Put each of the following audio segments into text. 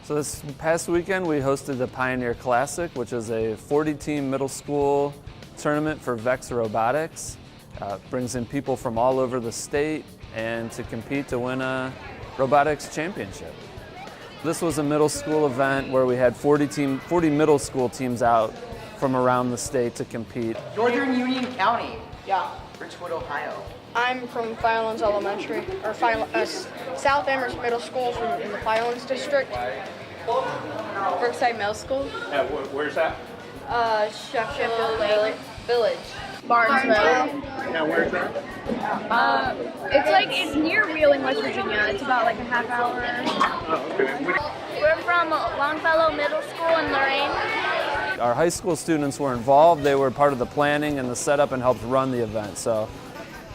So this past weekend we hosted the Pioneer Classic, which is a 40-team middle school tournament for VEX Robotics. Brings in people from all over the state and to compete to win a robotics championship. This was a middle school event where we had 40 middle school teams out from around the state to compete. Northern Union County. Yeah. Richwood, Ohio. I'm from Firelands Elementary, or South Amherst Middle School in the Firelands District. Brookside Middle School. Where's that? Sheffield Village. Barnesville. Now, where's that? It's near Wheeling, West Virginia. It's about like a half hour. Oh, okay. We're from Longfellow Middle School in Lorraine. Our high school students were involved. They were part of the planning and the setup and helped run the event. So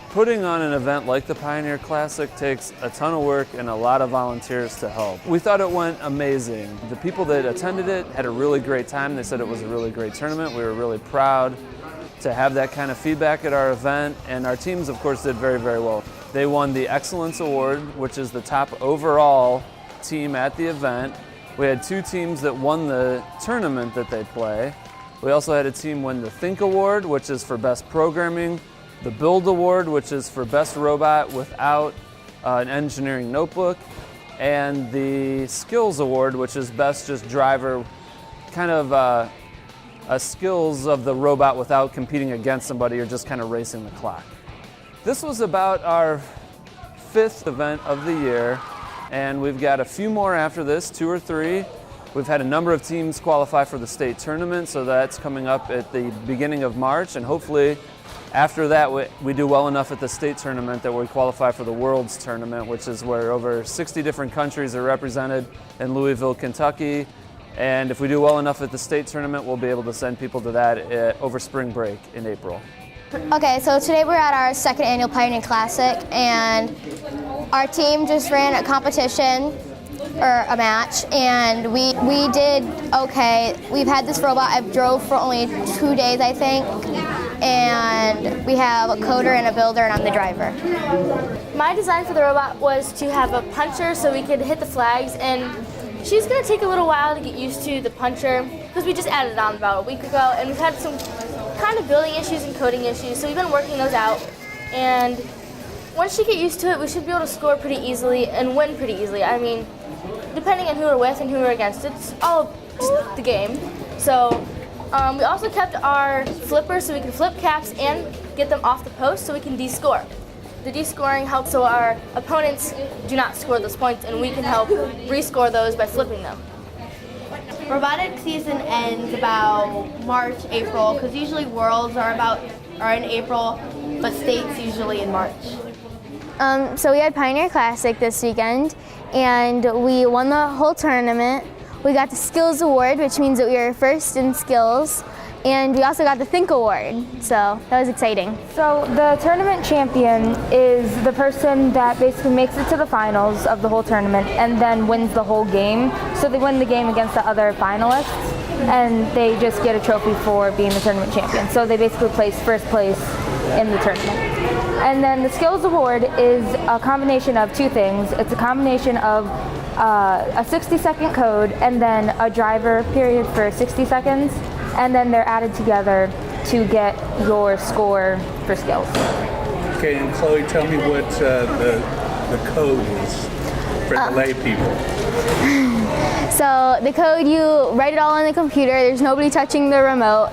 putting on an event like the Pioneer Classic takes a ton of work and a lot of volunteers to help. We thought it went amazing. The people that attended it had a really great time. They said it was a really great tournament. We were really proud to have that kind of feedback at our event, and our teams, of course, did very, very well. They won the Excellence Award, which is the top overall team at the event. We had 2 teams that won the tournament that they play. We also had a team win the Think Award, which is for best programming, the Build Award, which is for best robot without an engineering notebook, and the Skills Award, which is best just driver, kind of skills of the robot without competing against somebody or just kind of racing the clock. This was about our 5th event of the year, and we've got a few more after this, 2 or 3. We've had a number of teams qualify for the state tournament, so that's coming up at the beginning of March, and hopefully after that we do well enough at the state tournament that we qualify for the World's Tournament, which is where over 60 different countries are represented in Louisville, Kentucky. And if we do well enough at the state tournament, we'll be able to send people to that over spring break in April. Okay, so today we're at our 2nd annual Pioneer Classic, and our team just ran a competition, or a match, and we did okay. We've had this robot, I've drove for only 2 days, I think, and we have a coder and a builder, and I'm the driver. My design for the robot was to have a puncher so we could hit the flags, and she's going to take a little while to get used to the puncher because we just added it on about a week ago, and we've had some kind of building issues and coding issues, so we've been working those out. And once you get used to it, we should be able to score pretty easily and win pretty easily. I mean, depending on who we're with and who we're against, it's all just the game. So we also kept our flippers so we can flip caps and get them off the post so we can de-score. The de-scoring helps so our opponents do not score those points, and we can help rescore those by flipping them. Robotics season ends about March, April, because usually Worlds are in April, but States usually in March. So we had Pioneer Classic this weekend, and we won the whole tournament. We got the Skills Award, which means that we were first in skills. And we also got the Think Award, so that was exciting. So the tournament champion is the person that basically makes it to the finals of the whole tournament and then wins the whole game. So they win the game against the other finalists, and they just get a trophy for being the tournament champion. So they basically place first place in the tournament. And then the Skills Award is a combination of 2 things. It's a combination of a 60-second code and then a driver period for 60 seconds. And then they're added together to get your score for skills. Okay, and Chloe, tell me what the code is for the lay people. So the code, you write it all on the computer, there's nobody touching the remote,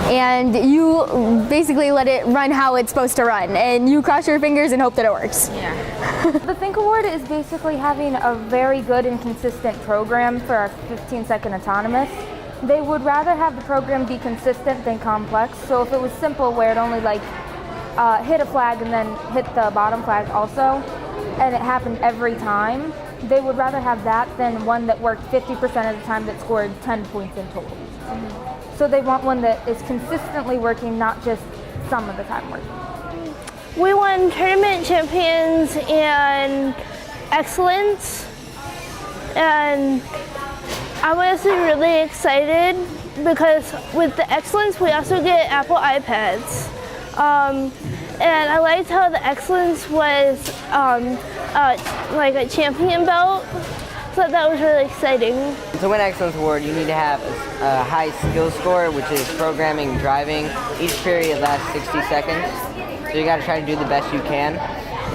and you basically let it run how it's supposed to run, and you cross your fingers and hope that it works. Yeah. The Think Award is basically having a very good and consistent program for our 15-second autonomous. They would rather have the program be consistent than complex. So if it was simple, where it only hit a flag and then hit the bottom flag also, and it happened every time, they would rather have that than one that worked 50% of the time that scored 10 points in total. Mm-hmm. So they want one that is consistently working, not just some of the time working. We won tournament champions and excellence, and I'm honestly really excited because with the excellence we also get Apple iPads. And I liked how the excellence was like a champion belt. thought that was really exciting. To win Excellence Award, you need to have a high skill score, which is programming and driving. Each period lasts 60 seconds, so you got to try to do the best you can.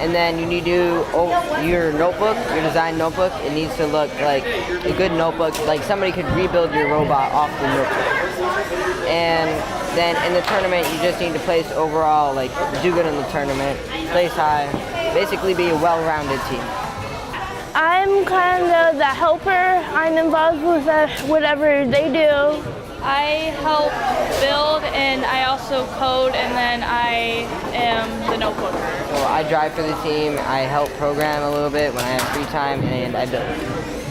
And then you need to do your notebook, your design notebook. It needs to look like a good notebook, like somebody could rebuild your robot off the notebook. And then in the tournament, you just need to place overall, like do good in the tournament, place high, basically be a well-rounded team. I'm kind of the helper. I'm involved with whatever they do. I help build and I also code, and then I am the notebooker. So I drive for the team, I help program a little bit when I have free time, and I build.